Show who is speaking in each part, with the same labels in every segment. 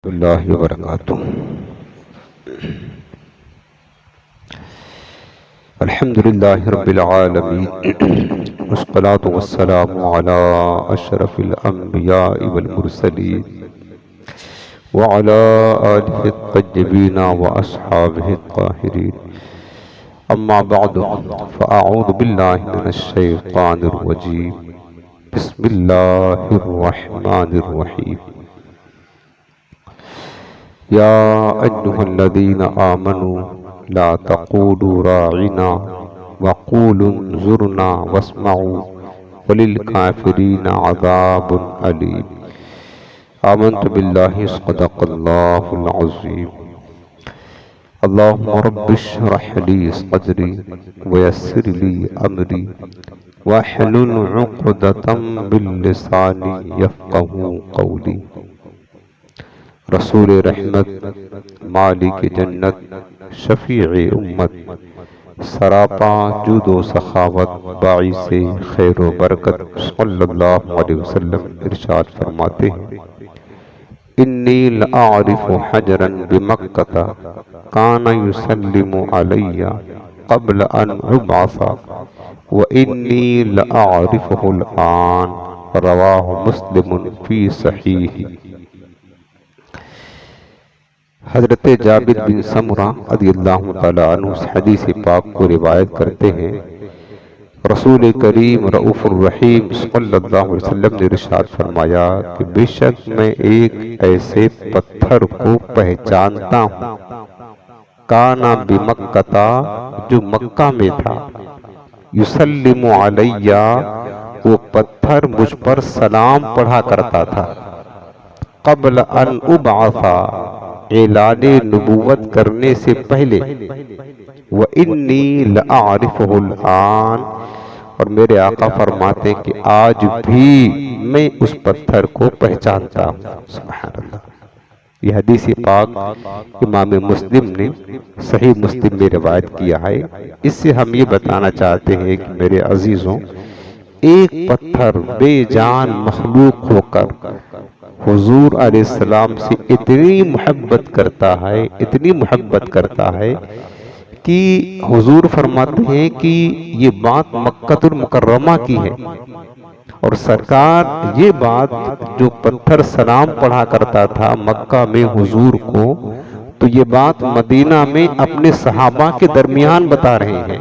Speaker 1: اللہ وبرکاتہ۔ الحمدللہ رب العالمین والصلاة والسلام علی اشرف الانبیاء والمرسلین وعلی آلہ الطیبین واصحابہ الطاہرین، اما بعد فاعوذ باللہ من الشیطان الرجیم، بسم اللہ الرحمن الرحیم۔ یا ایھا الذین آمنوا لا تقولوا راعنا وقولوا انظرنا واسمعوا وللکافرین عذاب علیم۔ آمنت باللہ صدق اللہ العظیم۔ اللہم رب اشرح لی صدری ویسر لی امری واحلل عقدۃ من لسانی یفقہوا قولی۔ رسول رحمت، مالک جنت، شفیع امت، سراپا جود و سخاوت، باعث خیر و برکت صلی اللہ علیہ وسلم ارشاد فرماتے ہیں، انی لأعرف حجرا بمکہ کان یسلم علی قبل ان ابعث وانی لأعرفہ الآن، رواہ مسلم فی صحیح۔ حضرت جابر بن سمرہ رضی اللہ تعالیٰ عنہ اس حدیث پاک کو روایت کرتے ہیں، رسول کریم رؤوف الرحیم صلی اللہ علیہ وسلم نے ارشاد فرمایا کہ بے شک میں ایک ایسے پتھر کو پہچانتا ہوں، کانا بمکہ، جو مکہ میں تھا، یسلم علیہ، وہ پتھر مجھ پر سلام پڑھا کرتا تھا، قبل ان ابعث، اعلان نبوت کرنے سے پہلے، وَإِنِّي لَأَعْرِفُهُ الْآنَ، اور میرے آقا فرماتے ہیں کہ آج بھی میں اس پتھر کو پہچانتا ہوں۔ سبحان اللہ۔ یہ حدیث پاک امام مسلم نے صحیح مسلم میں روایت کیا ہے۔ اس سے ہم یہ بتانا چاہتے ہیں کہ میرے عزیزوں، ایک پتھر بے جان مخلوق ہو کر حضور علیہ السلام سے اتنی محبت کرتا ہے کہ حضور فرماتے ہیں کہ یہ بات مکہ المکرمہ کی ہے، اور سرکار یہ بات جو پتھر سلام پڑھا کرتا تھا مکہ میں حضور کو، تو یہ بات مدینہ میں اپنے صحابہ کے درمیان بتا رہے ہیں۔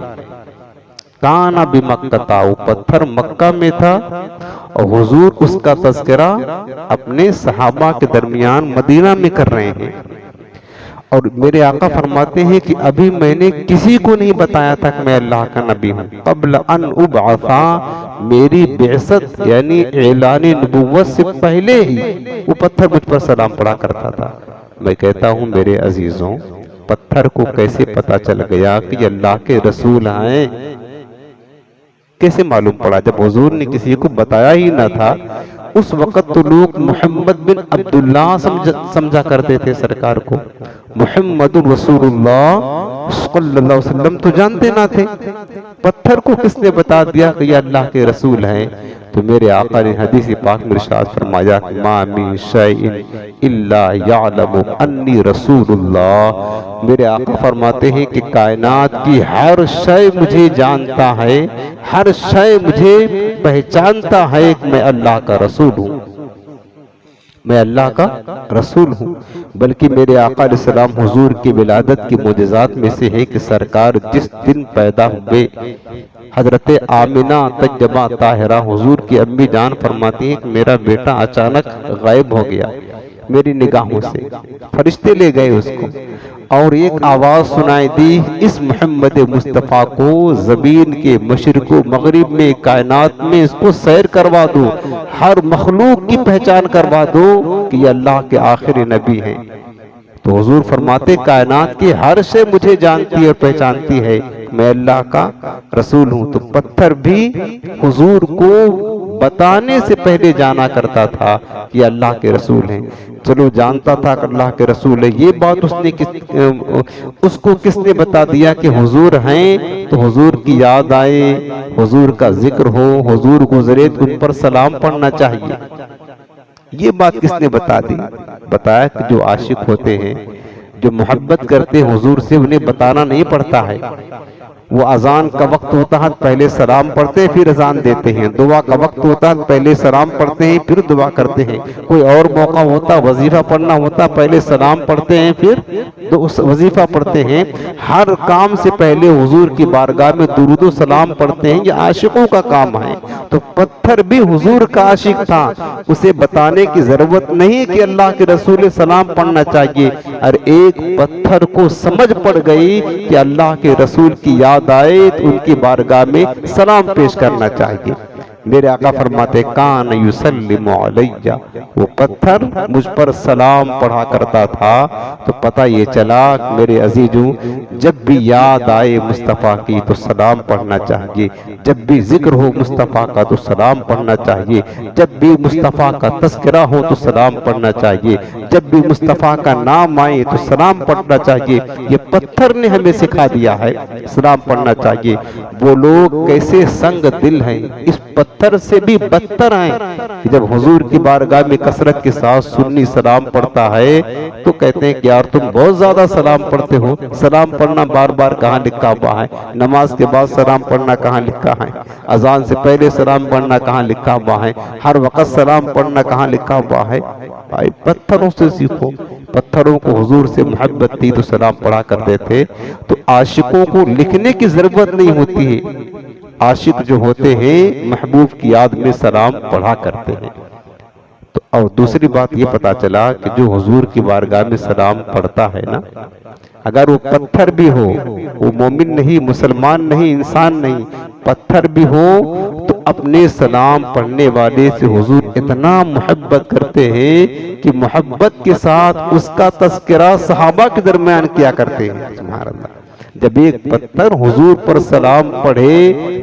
Speaker 1: کانا بمکہ، وہ پتھر مکہ میں تھا اور حضور اس کا تذکرہ اپنے صحابہ کے درمیان مدینہ میں کر رہے ہیں، اور میرے آقا فرماتے ہیں کہ ابھی میں نے کسی کو نہیں بتایا تھا کہ میں اللہ کا نبی ہوں، قبل ان ابعث، میری بعثت یعنی اعلان نبوت سے پہلے ہی وہ پتھر مجھ پر سلام پڑھا کرتا تھا۔ میں کہتا ہوں میرے عزیزوں، پتھر کو کیسے پتا چل گیا کہ یہ اللہ کے رسول ہیں؟ کیسے معلوم پڑا؟ جب حضور نے کسی کو بتایا ہی نہ تھا، اس وقت تو لوگ محمد بن عبداللہ سمجھا کرتے تھے سرکار کو، محمد رسول اللہ صلی اللہ علیہ وسلم تو جانتے نہ تھے، پتھر کو کس نے بتا دیا کہ یہ اللہ کے رسول ہیں؟ تو میرے آقا نے حدیث پاک میں ارشاد فرمایا، ما من شیء الا یعلم انی رسول اللہ۔ میرے آقا فرماتے ہیں کہ کائنات کی ہر شے مجھے جانتا ہے، ہر شے مجھے پہچانتا ہے کہ میں اللہ کا رسول ہوں، میں اللہ کا رسول ہوں۔ بلکہ میرے آقا علیہ السلام حضور کی ولادت کی معجزات میں سے ہے کہ سرکار جس دن پیدا ہوئے، حضرت آمنہ طیبہ طاہرہ حضور کی امی جان فرماتی ہیں کہ میرا بیٹا اچانک غائب ہو گیا میری نگاہوں سے، فرشتے لے گئے اس کو، اور ایک آواز سنائی دی، اس محمد مصطفیٰ کو زمین کے مشرق و مغرب میں، کائنات میں اس کو سیر کروا دو، ہر مخلوق کی پہچان کروا دو کہ یہ اللہ کے آخری نبی ہیں۔ تو حضور فرماتے کائنات کی ہر شے مجھے جانتی ہے اور پہچانتی ہے، میں اللہ کا رسول ہوں۔ تو پتھر بھی حضور کو بتانے سے پہلے جانا کرتا تھا کہ اللہ کے رسول ہیں۔ چلو جانتا تھا کہ اللہ کے رسول ہے، یہ بات اس کو کس نے بتا دیا کہ حضور ہیں؟ تو حضور کی یاد آئے، حضور کا ذکر ہو، حضور گزرے تو ان پر سلام پڑھنا چاہیے۔ یہ بات کس نے بتا دی؟ بتایا کہ جو عاشق ہوتے ہیں، جو محبت کرتے ہیں حضور سے، انہیں بتانا نہیں پڑتا ہے۔ وہ اذان کا وقت ہوتا ہے پہلے سلام پڑھتے ہیں پھر اذان دیتے ہیں، دعا کا وقت ہوتا ہے پہلے سلام پڑھتے ہیں پھر دعا کرتے ہیں، کوئی اور موقع ہوتا وظیفہ پڑھنا ہوتا پہلے سلام پڑھتے ہیں پھر وظیفہ پڑھتے ہیں۔ ہر کام سے پہلے حضور کی بارگاہ میں درود و سلام پڑھتے ہیں، یہ عاشقوں کا کام ہے۔ تو پتھر بھی حضور کا عاشق تھا، اسے بتانے کی ضرورت نہیں کہ اللہ کے رسول سلام پڑھنا چاہیے، اور ایک پتھر کو سمجھ پڑ گئی کہ اللہ کے رسول کی یاد آئے تو ان کی بارگاہ میں سلام پیش کرنا چاہیے۔ میرے آقا فرماتے کان یسلم علیہ، وہ پتھر مجھ پر سلام پڑھا کرتا تھا۔ تو پتہ یہ چلا میرے عزیزوں، جب بھی یاد آئے مصطفیٰ کی تو سلام پڑھنا چاہیے، جب بھی ذکر ہو مصطفیٰ کا تو سلام پڑھنا چاہیے، جب بھی مصطفیٰ کا تذکرہ ہو تو سلام پڑھنا چاہیے، جب بھی مصطفیٰ کا نام آئے تو سلام پڑھنا چاہیے۔ یہ پتھر نے ہمیں سکھا دیا ہے سلام پڑھنا چاہیے۔ وہ لوگ کیسے سنگ دل ہیں، اس پتھر سے بھی بدتر ہیں، جب حضور کی بارگاہ میں کثرت کے ساتھ سنی سلام پڑھتا ہے تو کہتے ہیں کہ یار تم بہت زیادہ سلام پڑھتے ہو۔ سلام پڑھنا بار بار کہاں لکھا ہوا ہے؟ نماز کے بعد سلام پڑھنا کہاں لکھا ہے؟ اذان سے پہلے سلام پڑھنا کہاں لکھا ہوا ہے؟ ہر وقت سلام پڑھنا کہاں لکھا ہوا ہے؟ بھائی پتھروں سے سیکھو۔ پتھروں کو حضور سے محبت تھی تو سلام پڑھا کرتے تھے۔ تو عاشقوں کو لکھنے کی ضرورت نہیں ہوتی ہے، عاشق جو ہوتے ہیں محبوب کی یاد میں سلام پڑھا کرتے ہیں۔ تو اور دوسری بات یہ پتا چلا کہ جو حضور کی بارگاہ میں سلام پڑھتا ہے نا، اگر وہ پتھر بھی ہو، وہ مومن نہیں، مسلمان نہیں، انسان نہیں، پتھر بھی ہو تو اپنے سلام پڑھنے والے سے حضور اتنا محبت کرتے ہیں کہ محبت کے ساتھ اس کا تذکرہ صحابہ کے درمیان کیا کرتے ہیں۔ سبحان اللہ! جب ایک پتھر حضور پر سلام پڑھے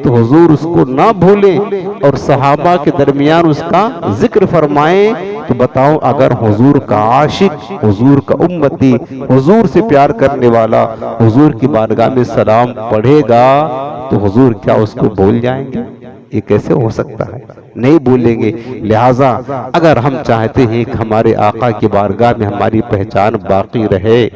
Speaker 1: تو حضور اس کو نہ بھولیں اور صحابہ کے درمیان اس کا ذکر فرمائیں، تو بتاؤ اگر حضور کا عاشق، حضور کا امتی، حضور سے پیار کرنے والا حضور کی بارگاہ میں سلام پڑھے گا تو حضور کیا اس کو بھول جائیں گے؟ یہ کیسے ہو سکتا ہے؟ نہیں بھولیں گے۔ لہٰذا اگر ہم چاہتے ہیں کہ ہمارے آقا کی بارگاہ میں ہماری پہچان باقی رہے،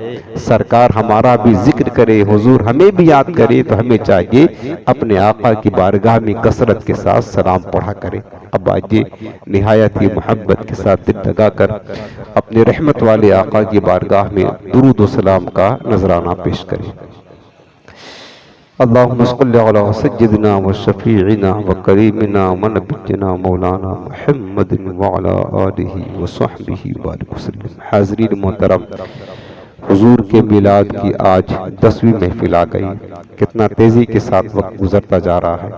Speaker 1: سرکار ہمارا بھی ذکر کرے، حضور ہمیں بھی یاد کرے، تو ہمیں چاہیے اپنے آقا کی بارگاہ میں کثرت کے ساتھ سلام پڑھا کرے۔ اب آئیے نہایت ہی محبت کے ساتھ دل لگا کر اپنے رحمت والے آقا کی بارگاہ میں درود و سلام کا نذرانہ پیش کریں۔ اللہم صلی علی سیدنا و شفیعنا و کریمنا و نبینا مولانا محمد وعلا آلہ و صحبہ وبارک وسلم۔ حاضرین محترم، حضور کے میلاد کی آج 10ویں محفل آ گئی۔ کتنا تیزی کے ساتھ وقت گزرتا جا رہا ہے،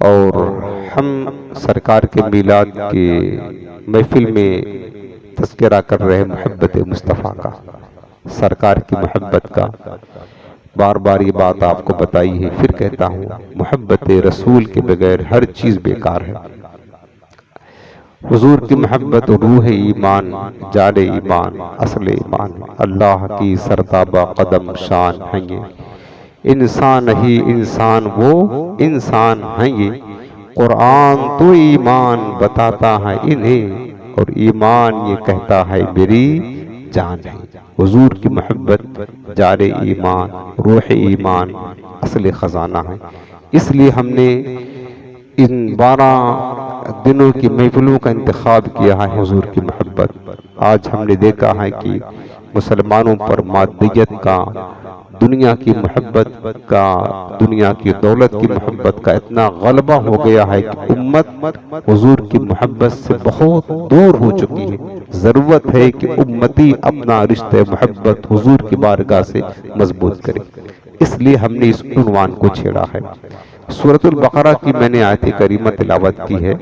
Speaker 1: اور ہم سرکار کے میلاد کے محفل میں تذکرہ کر رہے محبت مصطفیٰ کا، سرکار کی محبت کا۔ بار بار یہ بات آپ کو بتائی ہے، پھر کہتا ہوں، محبت رسول کے بغیر ہر چیز بیکار ہے۔ حضور کی محبت روح ایمان، جان ایمان، اصل ایمان، اللہ کی سرتابہ قدم شان ہیں یہ، انسان ہی انسان وہ انسان ہیں یہ، قرآن تو ایمان بتاتا ہے انہیں، اور ایمان یہ کہتا ہے میری جان ہے۔ حضور کی محبت جان ایمان، روح ایمان، اصل خزانہ ہے۔ اس لیے ہم نے ان 12 دنوں کی محفلوں کا انتخاب کیا ہے حضور کی محبت۔ آج ہم نے دیکھا ہے کہ مسلمانوں پر مادیت کا، دنیا کی محبت کا، دنیا کی دولت کی محبت کا اتنا غلبہ ہو گیا ہے کہ امت حضور کی محبت سے بہت دور ہو چکی ہے۔ ضرورت ہے کہ امتی اپنا رشتہ محبت حضور کی بارگاہ سے مضبوط کرے۔ اس لیے ہم نے اس عنوان کو چھیڑا ہے۔ سورۃ البقرہ کی میں نے آیت کریمہ تلاوت کی ہے۔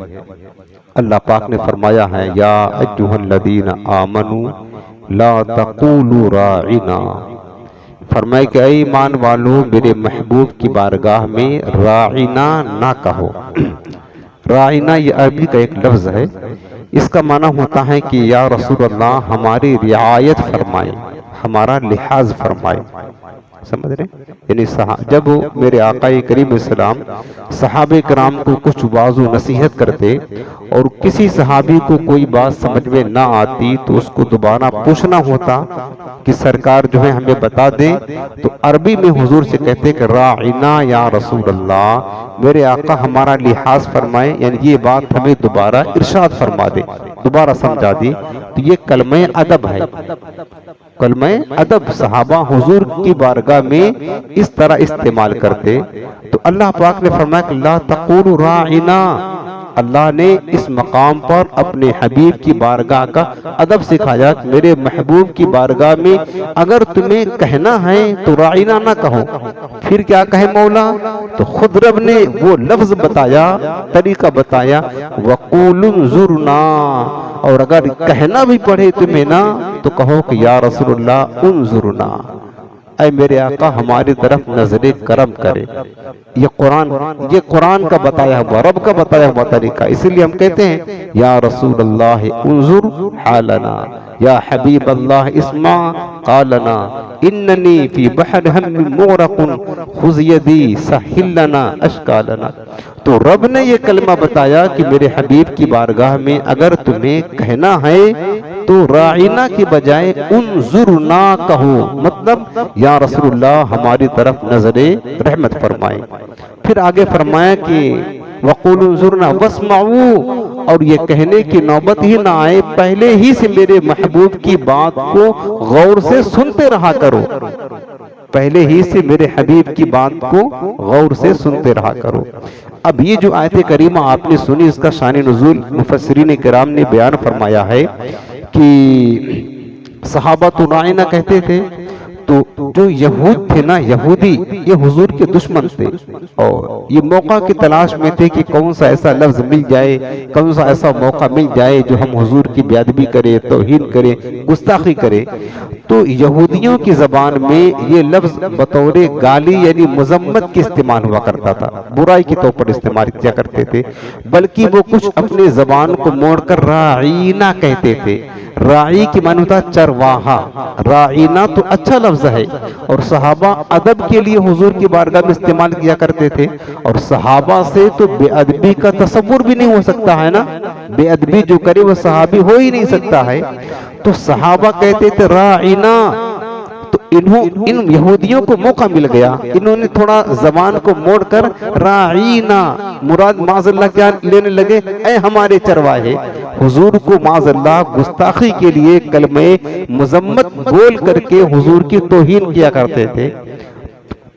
Speaker 1: اللہ پاک نے فرمایا ہے، یا ایھا الذین آمنوا لا تقولوا راعنا، فرمائے کہ اے ایمان والو میرے محبوب کی بارگاہ میں راعنا نہ کہو۔ راعنا یہ عربی کا ایک لفظ ہے، اس کا معنی ہوتا ہے کہ یا رسول اللہ ہماری رعایت فرمائے، ہمارا لحاظ فرمائے۔ سمجھ رہے ہیں؟ یعنی جب میرے آقا کریم السلام صحابہ کرام کو کچھ واعظ و نصیحت کرتے اور کسی صحابی کو کوئی بات سمجھ میں نہ آتی تو اس کو دوبارہ پوچھنا ہوتا کہ سرکار جو ہے ہمیں بتا دیں، تو عربی میں حضور سے کہتے کہ راعنا یا رسول اللہ، میرے آقا ہمارا لحاظ فرمائے، یعنی یہ بات ہمیں دوبارہ ارشاد فرما دے، دوبارہ سمجھا دی۔ تو یہ کلمہ ادب ہے، کلمہ ادب صحابہ حضور کی بارگاہ میں اس طرح استعمال کرتے۔ تو اللہ پاک نے فرمایا کہ لا تقولوا راعنا، اللہ نے اس مقام پر اپنے حبیب کی بارگاہ کا ادب سکھایا کہ میرے محبوب کی بارگاہ میں اگر تمہیں کہنا ہے تو راعنا نہ کہو، پھر کیا کہے مولا؟ تو خود رب نے وہ لفظ بتایا، طریقہ بتایا، وَقُولُوا انظُرْنَا، اور اگر کہنا بھی پڑے تمہیں نا تو کہو کہ یا رسول اللہ انظرنا، اے میرے آقا ہماری طرف نظر کرم کرے۔ یہ قرآن کا بتایا ہوا، رب کا بتایا ہوا طریقہ، اسی لیے ہم کہتے ہیں یا رسول اللہ انظر حالنا، یا حبیب اللہ اسمع قالنا، اننی فی بحر ہم مغرق خذ یدی سہل لنا اشکالنا۔ تو رب نے یہ کلمہ بتایا کہ میرے حبیب کی بارگاہ میں اگر تمہیں کہنا ہے تو راعنا کی بجائے انظرنا کہو، مطلب یا رسول اللہ ہماری طرف نظر رحمت فرمائے۔ پھر آگے فرمایا کہ وَقُولُوا انظُرْنَا وَاسْمَعُوا، اور یہ کہنے کی نوبت ہی نہ آئے، پہلے ہی سے میرے محبوب کی بات کو غور سے سنتے رہا کرو، پہلے ہی سے میرے حبیب کی بات کو غور سے سنتے رہا کرو۔ اب یہ جو آیت کریمہ آپ نے سنی، اس کا شان نزول مفسرین کرام نے بیان فرمایا ہے کہ صحابہ تو راعنا کہتے تھے، تو جو یہود تھے نا، یہودی، یہ حضور کے دشمن تھے اور یہ موقع کی تلاش میں تھے کہ کون سا ایسا لفظ مل جائے، کون سا ایسا موقع مل جائے جو ہم حضور کی بے ادبی کرے، توہین کرے، گستاخی کرے۔ تو یہودیوں کی زبان میں یہ لفظ بطور گالی یعنی مذمت کے استعمال ہوا کرتا تھا، برائی کے طور پر استعمال کیا کرتے تھے، بلکہ وہ کچھ اپنے زبان کو موڑ کر راعینا کہتے تھے۔ راعی کی معنی ہوتا چرواہا، راعینا تو اچھا لفظ ہے، اور صحابہ ادب کے لیے حضور کی بارگاہ میں استعمال کیا کرتے تھے، اور صحابہ سے تو بے ادبی کا تصور بھی نہیں ہو سکتا ہے نا، بے ادبی جو کرے وہ صحابی ہو ہی نہیں سکتا ہے۔ تو صحابہ کہتے تھے راعینا، تو ان یہودیوں کو موقع مل گیا، انہوں نے تھوڑا زبان کو موڑ کر راعینا، مراد معاذ اللہ کیا لینے لگے؟ اے ہمارے چرواہے۔ حضور کو معاذ اللہ گستاخی کے لیے کلمہ مذمت بول کر کے حضور کی توہین کیا کرتے تھے۔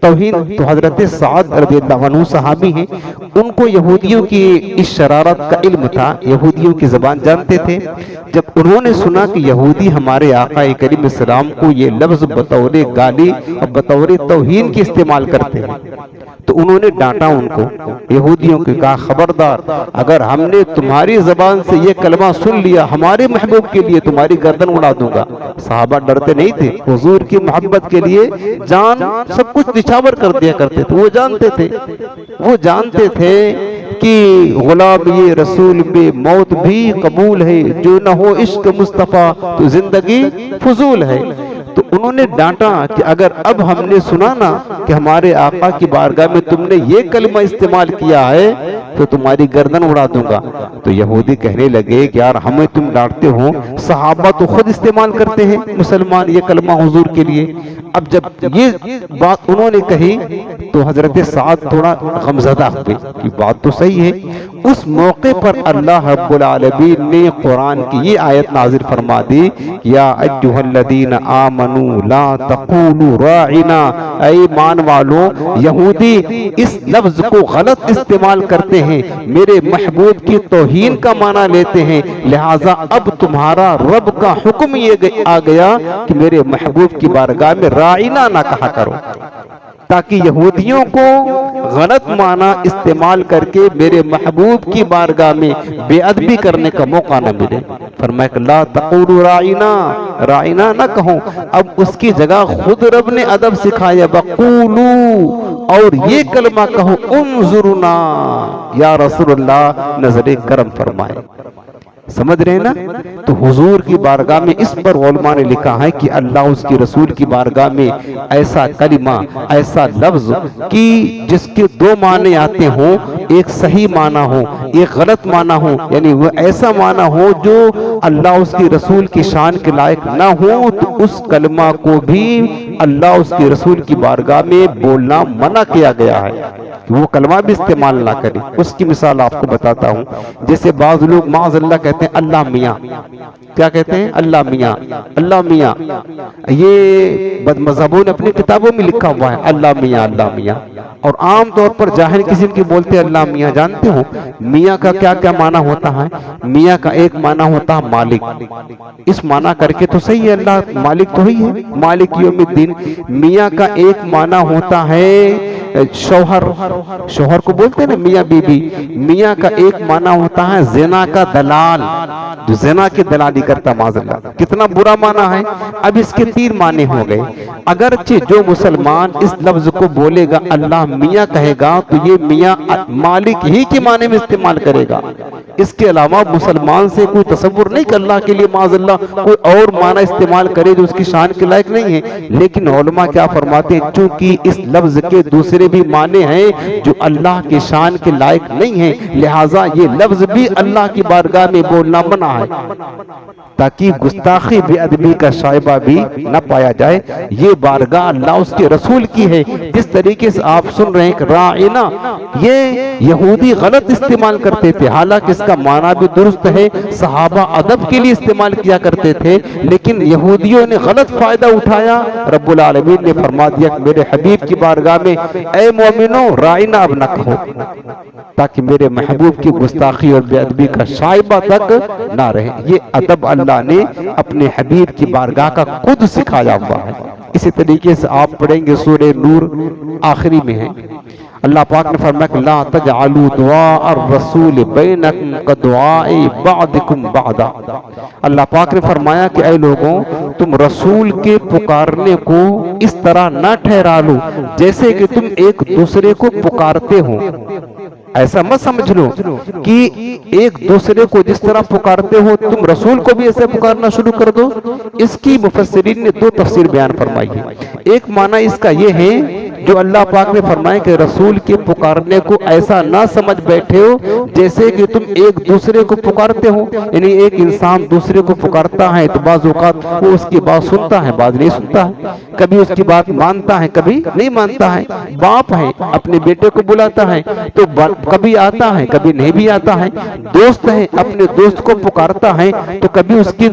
Speaker 1: توہین تو حضرت سعد رضی اللہ عنہ صحابی ہیں، ان کو یہودیوں کی اس شرارت کا علم تھا، یہودیوں کی زبان جانتے تھے۔ جب انہوں نے سنا کہ یہودی ہمارے آقا کریم السلام کو یہ لفظ بطور گالی اور بطور توہین کی استعمال کرتے ہیں، تو انہوں نے ڈانٹا ان کو، یہودیوں کو کہا خبردار، اگر ہم نے تمہاری زبان سے یہ کلمہ سن لیا ہمارے محبوب کے لیے تمہاری گردن اڑا دوں گا۔ صحابہ ڈرتے نہیں تھے، حضور کی محبت کے لیے جان سب کچھ نچھاور کر دیا کرتے تھے، وہ جانتے تھے کہ غلام یہ رسول بے موت بھی قبول ہے، جو نہ ہو عشق مصطفیٰ تو زندگی فضول ہے۔ تو انہوں نے ڈانٹا کہ اگر اب ہم نے سنا نا کہ ہمارے آقا کی بارگاہ میں تم نے یہ کلمہ استعمال کیا ہے تو تمہاری گردن اڑا دوں گا۔ تو یہودی کہنے لگے کہ یار ہمیں تم ڈانٹتے ہو، صحابہ تو خود استعمال کرتے ہیں مسلمان یہ کلمہ حضور کے لیے۔ اب جب یہ بات انہوں نے کہی تو حضرت سعد تھوڑا غمزدہ ہوئے کہ بات تو صحیح ہے۔ اس موقع پر اللہ رب العالمین نے قرآن کی یہ آیت نازل فرما دی، یا ایھا الذین آمنوا لا تقولوا راعنا، اے ایمان والو، یہودی اس لفظ کو غلط استعمال کرتے ہیں، میرے محبوب کی توہین کا معنی لیتے ہیں، لہٰذا اب تمہارا رب کا حکم یہ آ گیا کہ میرے محبوب کی بارگاہ میں راعنا نہ کہا کرو، تاکہ یہودیوں کو غلط معنی استعمال کر کے میرے محبوب کی بارگاہ میں بے ادبی کرنے کا موقع نہ ملے۔ فرمایا کہ لا تقولوا راعنا، راعنا نہ کہو، اب اس کی جگہ خود رب نے ادب سکھایا، وقولوا، اور یہ کلمہ کہو، انظرنا، یا رسول اللہ نظر کرم فرمائے۔ سمجھ رہے نا؟ تو حضور کی بارگاہ میں اس پر علماء نے لکھا ہے کہ اللہ اس کی رسول کی بارگاہ میں ایسا کلمہ، ایسا لفظ کہ جس کے دو معنی آتے ہوں، ایک صحیح معنی ہو، ایک غلط معنی ہو، یعنی وہ ایسا معنی ہو جو اللہ اس کی رسول کی شان کے لائق نہ ہو، تو اس کلمہ کو بھی اللہ اس کی رسول کی بارگاہ میں بولنا منع کیا گیا ہے، وہ کلمہ بھی استعمال نہ کرے۔ اس کی مثال آپ کو بتاتا ہوں، جیسے بعض لوگ معاذ اللہ کہتے ہیں اللہ میاں، کیا کہتے ہیں؟ اللہ میاں، اللہ میاں، یہ بد مذہبوں نے اپنی کتابوں میں لکھا ہوا ہے اللہ میاں، اللہ میاں، اور عام طور پر جاہل قسم کی بولتے ہیں اللہ میاں۔ جانتے ہو میاں کا کیا کیا معنی ہوتا ہے؟ میاں کا ایک معنی ہوتا ہے مالک، اس معنی کر کے تو صحیح ہے، اللہ مالک تو ہی ہے، مالک یوم الدین۔ میاں کا ایک معنی ہوتا ہے شوہر، شوہر کو بولتے ہیں نا میاں بی بی۔ میاں کا ایک معنی ہوتا ہے زنا کا دلال، جو زنا کی دلالی کرتا، معاذ اللہ، کتنا برا معنی ہے۔ اب اس کے تین معنی ہو گئے۔ اگرچہ جو مسلمان اس لفظ کو بولے گا اللہ میاں کہے گا تو یہ میاں مالک ہی کے معنی میں استعمال کرے گا، اس کے علاوہ مسلمان سے کوئی تصور نہیں کہ اللہ کے لیے معاذ اللہ کوئی اور معنی استعمال کرے جو اس کی شان کے لائق نہیں ہے۔ لیکن علماء کیا فرماتے ہیں، چونکہ اس لفظ کے دوسرے بھی معنی ہیں جو اللہ کی شان کے لائق نہیں ہیں، لہٰذا یہ لفظ بھی اللہ کی بارگاہ میں بولنا منع ہے، تاکہ گستاخی بے ادبی کا شائبہ بھی نہ پایا جائے۔ یہ بارگاہ اللہ اس کے رسول کی ہے۔ جس طریقے سے آپ سن رہے ہیں کہ راعنا، یہ یہودی غلط استعمال کرتے تھے، حالانکہ اس کا معنی بھی درست ہے، صحابہ ادب کے لیے استعمال کیا کرتے تھے، لیکن یہودیوں نے غلط فائدہ اٹھایا۔ رب العالمین نے فرما دیا کہ میرے حبیب کی بارگاہ میں اے مومنو راعنا اب نہ کہو، تاکہ میرے محبوب کی گستاخی اور بے ادبی کا شائبہ تک نہ رہے۔ یہ ادب اللہ نے اپنے حبیب کی بارگاہ کا خود سکھایا ہوا ہے۔ اسی طریقے سے آپ پڑھیں گے سورہ نور آخری میں ہے، اللہ پاک نے فرمایا کہ لا تجعلوا دعاء الرسول بینکم کدعاء بعضکم بعضا۔ اللہ پاک نے فرمایا کہ اے لوگوں، تم رسول کے پکارنے کو اس طرح نہ ٹھہرا لو جیسے کہ تم ایک دوسرے کو پکارتے ہو۔ ایسا مت سمجھ لو کہ ایک دوسرے کو جس طرح پکارتے ہو تم رسول کو بھی ایسے پکارنا شروع کر دو۔ اس کی مفسرین نے دو تفسیر بیان فرمائی ہے۔ ایک معنی اس کا یہ ہے جو اللہ پاک نے فرمایا کہ رسول کے پکارنے کو ایسا نہ سمجھ بیٹھے ہو جیسے کہ تم ایک دوسرے کو پکارتے ہو، یعنی ایک انسان دوسرے کو پکارتا ہے تو بعض اوقات وہ اس کی بات سنتا ہے، بعض نہیں سنتا ہے، کبھی اس کی بات مانتا ہے، کبھی نہیں مانتا ہے۔ باپ ہے اپنے بیٹے کو بلاتا ہے تو کبھی آتا ہے، کبھی نہیں بھی آتا ہے۔ دوست ہے اپنے دوست کو پکارتا ہے تو کبھی اس کی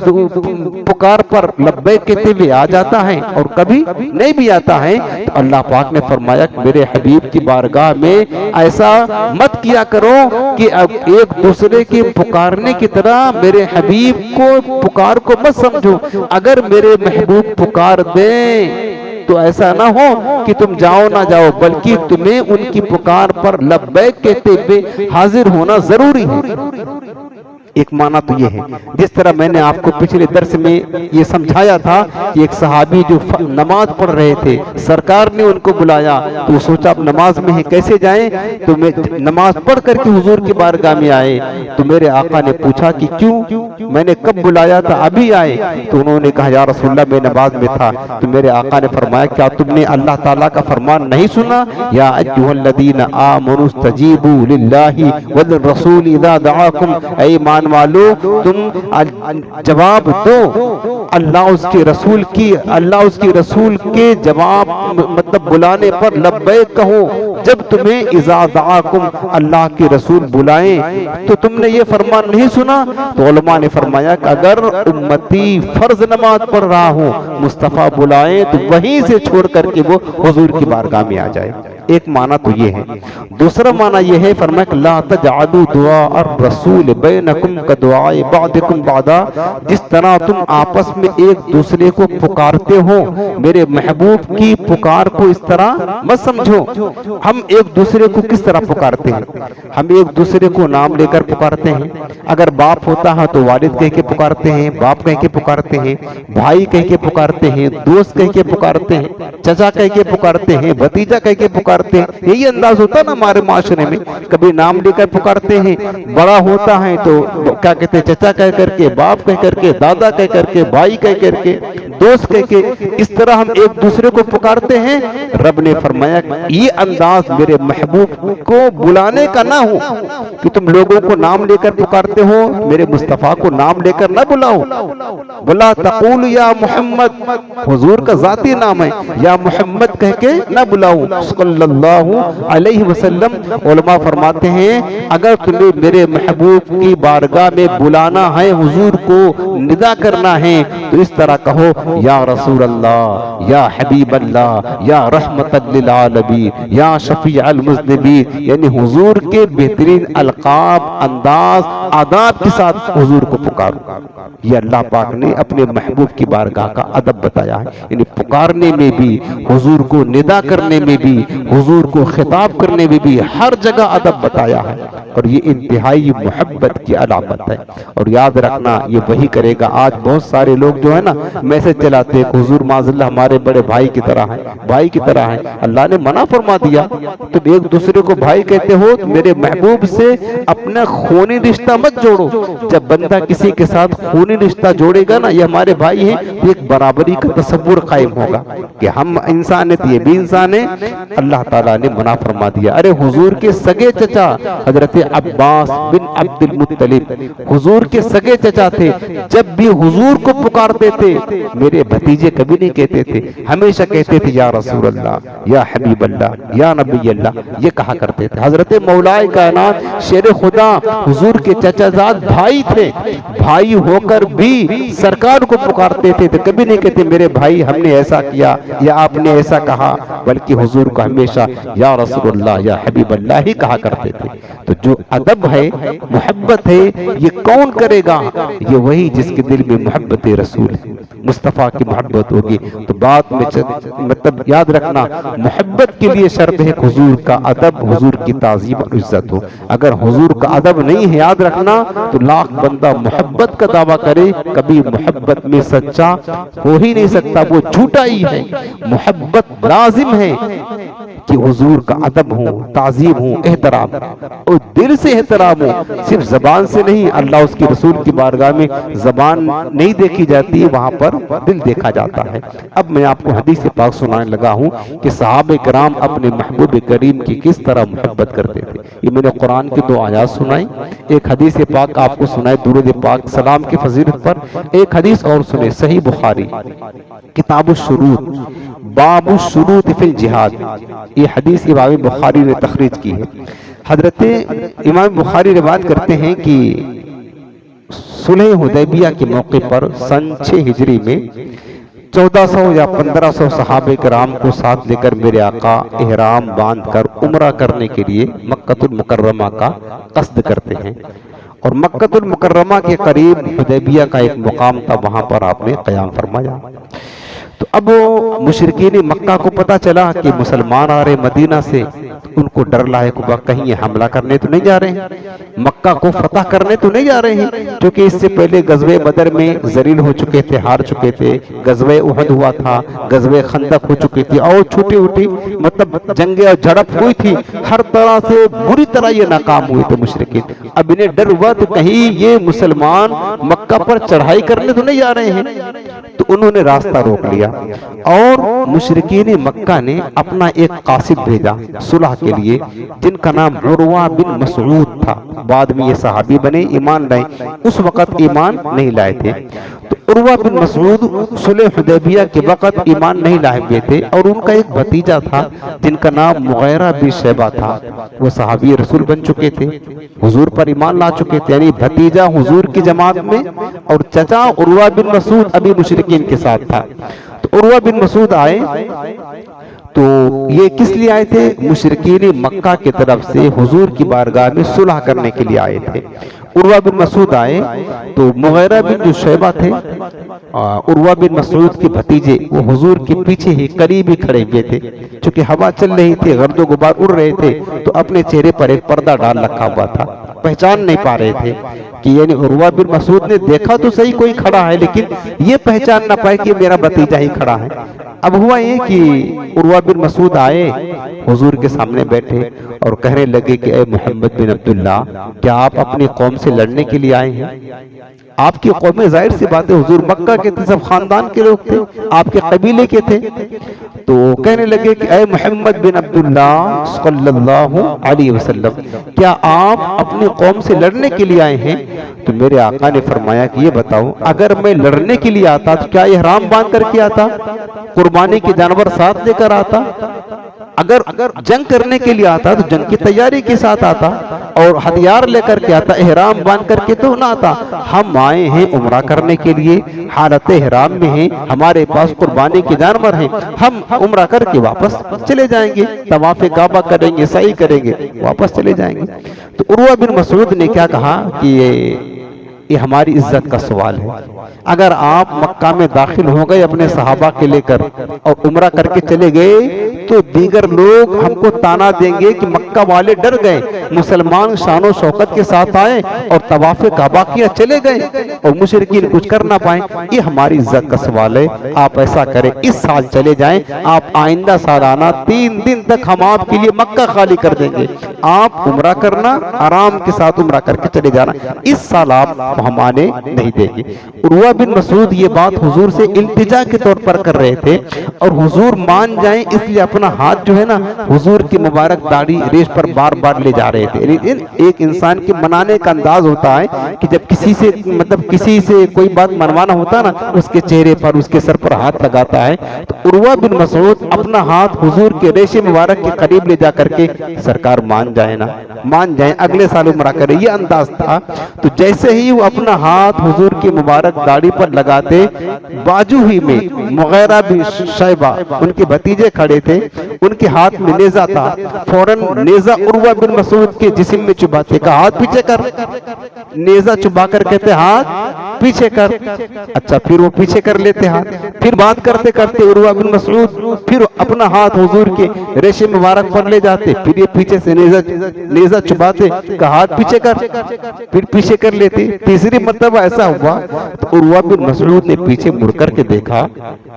Speaker 1: پکار پر لبیک کہتے ہوئے آ جاتا ہے اور کبھی نہیں بھی آتا ہے۔ تو اللہ پاک نے فرمایا کہ میرے حبیب کی بارگاہ میں ایسا مت کیا کرو کہ اب ایک دوسرے کے پکارنے کی طرح میرے حبیب کو پکار کو مت سمجھو۔ اگر میرے محبوب پکار دیں تو ایسا نہ ہو کہ تم جاؤ نہ جاؤ، بلکہ تمہیں ان کی پکار پر لبیک کہتے ہوئے حاضر ہونا ضروری ہے۔ ایک معنی تو یہ ہے، جس طرح میں نے آپ کو پچھلے درس میں یہ سمجھایا تھا کہ ایک صحابی جو نماز پڑھ رہے تھے، سرکار نے ان کو بلایا تو وہ سوچا اب نماز میں ہیں کیسے جائیں، تو میں نماز پڑھ کر کے حضور کی بارگاہ میں آئے۔ تو میرے آقا نے پوچھا کہ کیوں، میں نے کب بلایا تھا ابھی آئے؟ تو انہوں نے کہا یا رسول اللہ میں نماز میں تھا۔ تو میرے آقا نے فرمایا کیا تم نے اللہ تعالیٰ کا فرمان نہیں سنا، یا ایھا الذین آمنوا استجیبوا للہ والرسول اذا دعاکم، اے ایمان والو تم جواب دو اللہ اس کے رسول کے جواب مطلب بلانے پر لبیک کہو جب تمہیں اذا دعاکم اللہ کے رسول بلائیں۔ تو تم نے یہ فرمان نہیں سنا؟ تو علماء نے فرمایا کہ اگر امتی فرض نماز پڑھ رہا ہو، مصطفیٰ بلائیں تو وہیں سے چھوڑ کر کے وہ حضور کی بارگاہ میں آ جائے۔ ایک معنی تو یہ ہے۔ دوسرا معنی یہ ہے، فرمایا کہ لا تجعلوا دعاء الرسول بینکم کدعاء بعضکم بعضا، جس طرح تم آپس میں ایک دوسرے کو پکارتے ہو میرے محبوب کی پکار کو اس طرح مت سمجھو۔ ہم ایک دوسرے کو کس طرح پکارتے ہیں؟ ہم ایک دوسرے کو نام لے کر پکارتے ہیں۔ اگر باپ ہوتا ہے تو والد کہہ کے پکارتے ہیں، باپ کہہ کے پکارتے ہیں، بھائی کہہ کے پکارتے ہیں، دوست کہہ کے پکارتے ہیں، چچا کہہ کے پکارتے ہیں، بھتیجا کہہ کے پکارتے پکارتے ہیں. یہی انداز ہوتا نا ہمارے معاشرے میں, کبھی نام لے کر پکارتے ہیں, بڑا ہوتا ہے تو کیا کہتے ہیں چچا کہہ کر کے, باپ کہہ کر کے, دادا کہہ کر کے, بھائی کہہ کر کے, دوست کہہ کے, اس طرح ہم ایک دوسرے کو پکارتے ہیں. رب نے فرمایا یہ انداز میرے محبوب کو بلانے کا نہ ہو کہ تم لوگوں کو نام لے کر پکارتے ہو, میرے مصطفیٰ کو نام لے کر نہ بلاؤ. وَلَا تَقُولُ یا محمد, حضور کا ذاتی نام ہے, یا محمد کہہ کے نہ بلاؤ صلی اللہ علیہ وسلم. علماء فرماتے ہیں اگر تمہیں میرے محبوب کی بارگاہ میں بلانا ہے, حضور کو ندا کرنا ہے, تو اس طرح کہو یا رسول اللہ, یا حبیب اللہ, یا رحمت للعالمین, یا شفیع المذنبین. یعنی حضور کے بہترین القاب, انداز, آداب کے ساتھ حضور کو پکارو. یہ اللہ پاک نے اپنے محبوب کی بارگاہ کا ادب بتایا ہے. یعنی پکارنے میں بھی, حضور کو ندا کرنے میں بھی, حضور کو خطاب کرنے میں بھی ہر جگہ ادب بتایا ہے. اور یہ انتہائی محبت کی علامت ہے. اور یاد رکھنا یہ وہی کرے گا. آج بہت سارے لوگ جو ہے نا میسج چلاتے ہیں حضور معاذ ہمارے بڑے بھائی کی طرح ہے, بھائی کی طرح ہے. اللہ نے منع فرما دیا. تم ایک دوسرے کو بھائی کہتے ہو, میرے محبوب سے اپنا خونی رشتہ مت جوڑو. جب بندہ کسی کے ساتھ خونی رشتہ جوڑے گا نا, یہ ہمارے بھائی ہیں, تو ایک برابری کا تصور قائم ہوگا کہ ہم انسان ہیں, یہ بھی انسان ہے. اللہ تعالیٰ نے منع فرما دیا. ارے حضور کے سگے چچا حضرت عباس بن عبد المطلب حضور کے سگے چچا تھے. جب بھی حضور کو پکارتے تھے, میرے بھتیجے کبھی نہیں کہتے تھے, ہمیشہ کہتے تھے یا رسول اللہ, یا حبیب اللہ, یا نبی اللہ, یہ کہا کرتے تھے. حضرت مولا کائنات شیر خدا حضور کے چچا زاد بھائی تھے, بھائی ہو کر بھی سرکار کو پکارتے تھے. تو کبھی نہیں کہتے میرے بھائی ہم نے ایسا کیا یا آپ نے ایسا کہا, بلکہ حضور کو ہمیشہ یا رسول اللہ, یا حبیب اللہ ہی کہا کرتے تھے. تو جو ادب ہے, محبت ہے, یہ کون کرے گا؟ یہ وہی جس کے دل میں محبت رسول ہے, مصطفیٰ کی محبت ہوگی. تو بات میں مطلب یاد رکھنا, محبت کے لیے شرط ہے حضور کا ادب, حضور کی تعظیم اور عزت ہو. اگر حضور کا ادب نہیں ہے, یاد رکھنا, تو لاکھ بندہ محبت کا دعویٰ کرے, کبھی محبت میں سچا ہو ہی نہیں سکتا, وہ جھوٹا ہی ہے. محبت لازم ہے کہ حضور کا ادب ہو, تعظیم ہو, احترام, اور دل سے احترام ہو, صرف زبان سے نہیں. اللہ اس کی رسول کی بارگاہ میں زبان نہیں دیکھی جاتی, وہاں پر دل دیکھا جاتا ہے. اب میں آپ کو حدیث پاک سنانے لگا ہوں کہ صحابہ کرام اپنے محبوب کریم کی کس طرح محبت کرتے تھے. یہ میں نے قرآن کی 2 آیات سنائی, ایک حدیث پاک آپ کو سنائے درود پاک سلام کی فضیلت پر, ایک حدیث اور سنے صحیح بخاری کتاب الشروط باب الشروط فی الجہاد. یہ حدیث امام بخاری نے تخریج کی ہے. حضرت امام بخاری روایت کرتے ہیں کہ صلح حدیبیہ کے موقع پر سن 6 ہجری میں 1400 یا 1500 صحابہ کرام کو ساتھ لے کر میرے آقا احرام باندھ کر عمرہ کرنے کے لیے مکہ المکرمہ کا قصد کرتے ہیں. اور مکہ المکرمہ کے قریب حدیبیہ کا ایک مقام تھا, وہاں پر آپ نے قیام فرمایا. تو اب مشرکین مکہ کو پتا چلا کہ مسلمان آ رہے مدینہ سے, ان کو ڈر لاحق ہوا کہیں یہ حملہ کرنے تو نہیں جا رہے ہیں, مکہ کو فتح کرنے تو نہیں جا رہے ہیں, کیونکہ اس سے پہلے غزوہ بدر میں ذلیل ہو چکے تھے, ہار چکے تھے, غزوہ احد ہوا تھا, غزوہ خندق ہو چکی تھی, اور چھوٹی چھوٹی مطلب جنگیں اور جھڑپ ہوئی تھی, ہر طرح سے بری طرح یہ ناکام ہوئے تھے مشرکین. اب انہیں ڈر ہوا تو کہیں یہ مسلمان مکہ پر چڑھائی کرنے تو نہیں جا رہے ہیں, تو انہوں نے راستہ روک لیا. اور مشرکین مکہ نے اپنا ایک قاصد بھیجا صلح کے لیے, جن کا نام عروہ بن مسعود تھا. بعد میں یہ صحابی بنے, ایمان لائے, اس وقت ایمان نہیں لائے تھے. تو عروہ بن مسعود صلح حدیبیہ کے وقت ایمان نہیں لائے ہوئے تھے, اور ان کا ایک بھتیجا تھا جن کا نام مغیرہ بن شیبہ تھا. وہ صحابی رسول بن چکے تھے, حضور پر ایمان لا چکے تھے. یعنی بھتیجا حضور کی جماعت میں, اور چچا عروہ بن مسعود ابھی مشرکین کے ساتھ تھا. تو عروہ بن مسعود آئے, تو یہ کس لیے آئے تھے؟ مشرکین مکہ کی طرف سے حضور کی بارگاہ میں صلح کرنے کے لیے آئے تھے. عروہ بن مسعود آئے تو مغیرہ بن جو شیبہ تھے, عروہ بن مسعود کے بھتیجے, وہ حضور کے پیچھے ہی قریب ہی کھڑے ہوئے تھے. چونکہ ہوا چل رہی تھی, گرد و غبار اڑ رہے تھے, تو اپنے چہرے پر ایک پردہ ڈال رکھا ہوا تھا, پہچان نہیں پا رہے تھے کہ یعنی عروہ بن مسعود نے دیکھا تو صحیح کوئی کھڑا ہے, لیکن یہ پہچان نہ پائے کہ میرا بھتیجا ہی کھڑا ہے. اب ہوا یہ کہ عروہ بن مسعود آئے، حضور کے سامنے بیٹھے اور کہنے لگے کہ اے محمد بن عبداللہ، کیا آپ اپنی قوم سے لڑنے کے لیے آئے ہیں؟ آپ کی قوم، ظاہر سی بات ہے، حضور مکہ کے تھے، سب خاندان کے لوگ تھے، آپ کے قبیلے کے تھے. تو کہنے لگے کہ اے محمد بن عبداللہ صلی اللہ علیہ وسلم، کیا آپ اپنی قوم سے لڑنے کے لیے آئے ہیں؟ تو میرے آقا نے فرمایا کہ یہ بتاؤ، اگر میں لڑنے کے لیے آتا تو کیا احرام باندھ کر کے آتا، قربانی کے جانور ساتھ لے کر آتا؟ اگر جنگ کرنے کے لیے آتا تو جنگ کی تیاری کے ساتھ آتا اور ہتھیار لے کر کے آتا، احرام باندھ کر کے تو نہ آتا. ہم آئے ہیں عمرہ کرنے کے لیے، حالت احرام میں ہیں، ہمارے پاس قربانی کے جانور ہیں، ہم عمرہ کر کے واپس چلے جائیں گے، طواف کعبہ کریں گے، سعی کریں گے، واپس چلے جائیں گے. تو عروہ بن مسعود نے کیا کہا کہ یہ ہماری عزت کا سوال ہے. اگر آپ مکہ میں داخل ہو گئے اپنے صحابہ کے لے کر اور عمرہ کر کے چلے گئے تو دیگر لوگ ہم کو تانا دیں گے کہ مکہ والے ڈر گئے، مسلمان شان و شوکت کے ساتھ آئے اور طواف کعبہ کیا چلے گئے اور مشرکین کچھ کر نہ پائیں. یہ ہماری عزت کا سوال ہے. آپ ایسا کریں، اس سال چلے جائیں، آپ آئندہ سال آنا، 3 دن تک ہم آپ کے لیے مکہ خالی کر دیں گے، آپ عمرہ کرنا، آرام کے ساتھ عمرہ کر کے چلے جانا، اس سال آپ ہم آنے نہیں دیں گے. عروہ بن مسعود یہ بات حضور سے التجا کے طور پر کر رہے تھے اور حضور مان جائیں اس لیے اپنا ہاتھ جو ہے نا حضور کی مبارک داڑھی ریش پر بار بار لے جا رہے تھے. لیکن ایک انسان کے منانے کا انداز ہوتا ہے کہ جب کسی سے کوئی بات منوانا ہوتا ہے نا، اس کے چہرے پر، اس کے سر پر ہاتھ لگاتا ہے. تو عروہ بن مسعود اپنا ہاتھ حضور کے ریش مبارک کے قریب لے جا کر کے، سرکار مان جائیں نا، مان جائیں، اگلے سال عمرہ کرے، یہ انداز تھا. تو جیسے ہی وہ اپنا ہاتھ حضور کی مبارک داڑھی پر لگاتے، باجو ہی میں مغیرہ بن شیبہ ان کے بھتیجے کھڑے تھے، ان کے ہاتھ میں نیزہ تھا، فوراً نیزہ عروہ بن مسعود کے جسم میں چباتے، کہا ہاتھ پیچھے کر. نیزہ چبا کر کہتے ہاتھ پیچھے کر. اچھا، پھر وہ پیچھے کر لیتے ہاتھ. پھر بات کرتے کرتے عروہ بن مسعود پھر اپنا ہاتھ حضور کے ریش مبارک پر لے جاتے، پھر یہ پیچھے سے نیزہ چباتے، کہا ہاتھ پیچھے کر، پھر پیچھے کر لیتے. تیسری مرتبہ ایسا ہوا تو عروہ بن مسعود نے پیچھے مڑ کر کے دیکھا،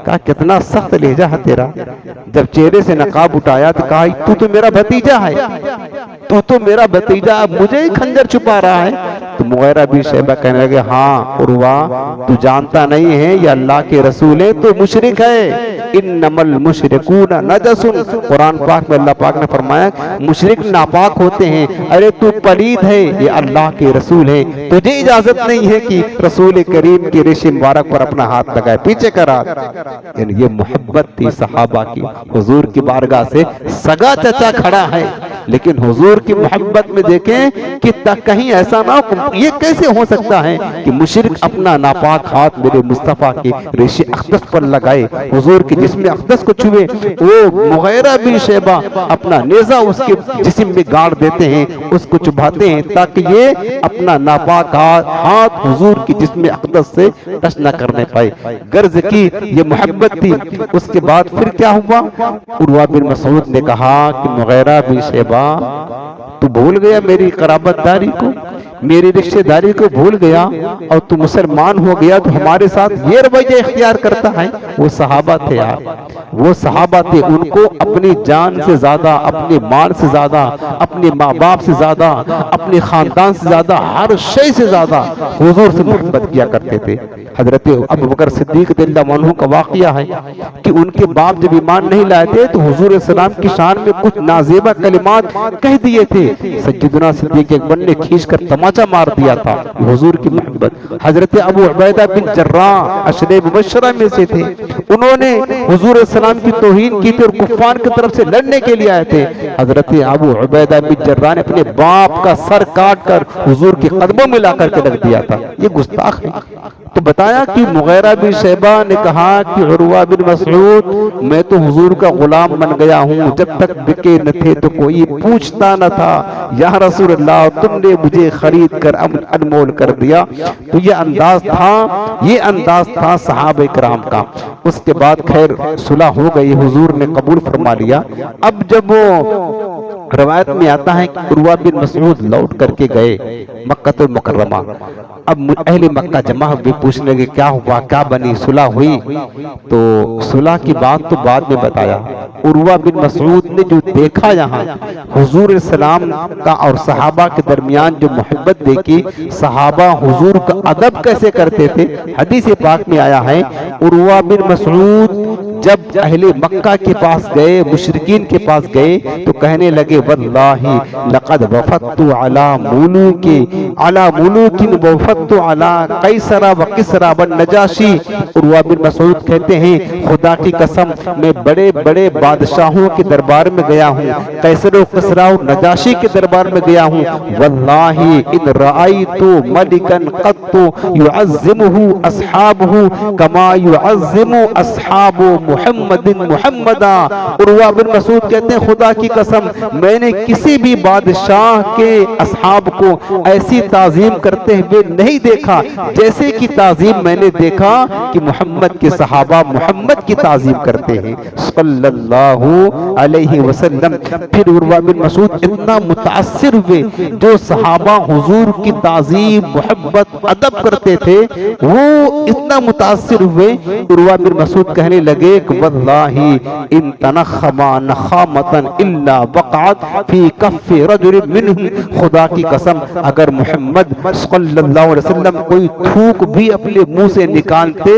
Speaker 1: کہا کتنا سخت لہجہ ہے تیرا. جب چہرے سے نقاب اٹھایا تو کہا تو میرا بھتیجا ہے، تو میرا بھتیجا، اب مجھے ہی خنجر چھپا رہا ہے. تو مغیرہ بن شیبہ کہنے لگے، ہاں عروہ، تو جانتا نہیں ہے یہ اللہ کے رسول ہے تو مشرک ہے. انما المشرکون نجس، قرآن پاک میں اللہ پاک نے فرمایا مشرک ناپاک ہوتے ہیں. ارے تو پلید ہے، یہ اللہ کے رسول ہے، تجھے اجازت نہیں ہے کہ رسول کریم کی ریش مبارک پر اپنا ہاتھ لگائے، پیچھے کرا. یعنی یہ محبت تھی صحابہ کی. حضور کی بارگاہ سے سگا چچا کھڑا ہے لیکن حضور کی محبت میں دیکھیں کہ کہیں ایسا نہ ہو، یہ کیسے ہو سکتا ہے کہ مشرک اپنا ناپاک ہاتھ میرے مصطفیٰ کے ریش اقدس پر لگائے، حضور کے جسم اقدس کو چھوئے. وہ مغیرہ بن شیبہ اپنا نیزہ اس کے جسم میں گاڑ دیتے ہیں، اس کو چبھاتے ہیں تاکہ یہ اپنا ناپاک ہاتھ حضور کی جسم اقدس سے ٹچ نہ کرنے پائے. غرض کی یہ محبت تھی. اس کے بعد پھر کیا ہوا؟ عروہ بن مسعود نے کہا کہ مغیرہ بن شیبہ، تو بھول گیا میری قرابت داری کو، میری رشتہ داری کو بھول گیا اور تو مسلمان ہو گیا تو ہمارے ساتھ یہ رویہ اختیار کرتا ہے. وہ صحابہ تھے یار، وہ صحابہ تھے، ان کو اپنی جان سے زیادہ، اپنے مال سے زیادہ، اپنے ماں باپ سے زیادہ، اپنے خاندان سے زیادہ، ہر شے سے زیادہ حضور سے محبت کیا کرتے تھے. حضرت ابوبکر صدیق رضی اللہ عنہ کا واقعہ ہے کہ ان کے باپ جب ایمان نہیں لائے تھے تو حضور السلام کی شان میں کچھ نازیبہ کلمات کہہ دیے تھے. سیدنا صدیق اکبر نے کھینچ کر تماچا مار دیا تھا. حضور کی محبت. حضرت ابو عبیدہ بن جراح عشرہ مبشرہ میں سے تھے، انہوں نے حضور السلام کی توہین کی تھی اور کفار کی طرف سے لڑنے کے لیے آئے تھے. حضرت ابو عبیدہ بن جراح نے اپنے باپ کا سر کاٹ کر حضور کے قدموں میں لا کر کے رکھ دیا تھا. یہ گستاخ ہے. تو بتایا کہ مغیرہ بن شیبہ نے کہا کہ عروہ بن مسعود، میں تو حضور کا غلام بن گیا ہوں، جب تک بکے نہ تھے تو کوئی پوچھتا نہ تھا، یا رسول اللہ تم نے مجھے خرید کر انمول کر دیا. تو یہ انداز تھا صحابہ کرام کا. اس کے بعد خیر صلح ہو گئی، حضور نے قبول فرما لیا. اب جب وہ روایت میں آتا ہے کہ عروہ بن مسعود لوٹ کر کے گئے مکہ المکرمہ. اب اہل مکہ جمع ہوئے, پوچھنے لگے کیا ہوا, کیا بنی, صلح ہوئی؟ تو صلح کی بات تو بعد میں بتایا. عروہ بن مسعود نے جو دیکھا یہاں حضور السلام کا اور صحابہ کے درمیان جو محبت دیکھی, صحابہ حضور کا ادب کیسے کرتے تھے, حدیث پاک میں آیا ہے عروہ بن مسعود جب اہل مکہ کے پاس گئے, مشرکین کے پاس گئے, تو کہنے لگے واللہ لقد وفدت علی ملوک وفدت علی قیصر و کسری و نجاشی. عروہ بن مسعود کہتے ہیں خدا کی قسم میں بڑے بڑے بادشاہوں کے دربار میں گیا ہوں, قیصر و کسری و نجاشی کے دربار میں گیا ہوں, واللہ ان رأیت ملکا قط يعظمه اصحابه کما يعظم اصحاب محمد محمدا. عروہ بن مسعود کہتے ہیں خدا کی قسم میں نے کسی بھی بادشاہ کے اصحاب کو ایسی تعظیم کرتے ہوئے نہیں دیکھا جیسے کہ تعظیم میں نے دیکھا کہ محمد کے صحابہ محمد کی تعظیم کرتے ہیں صلی اللہ علیہ وسلم. پھر عروہ بن مسعود اتنا متاثر ہوئے, جو صحابہ حضور کی تعظیم محبت ادب کرتے تھے وہ اتنا متاثر ہوئے. عروہ بن مسعود کہنے لگے کہ واللہ ان تنخما نخامتا الا وقعت فی کف رجل منہم, خدا کی قسم اگر محمد صلی اللہ علیہ وسلم کوئی تھوک بھی اپنے منہ سے نکالتے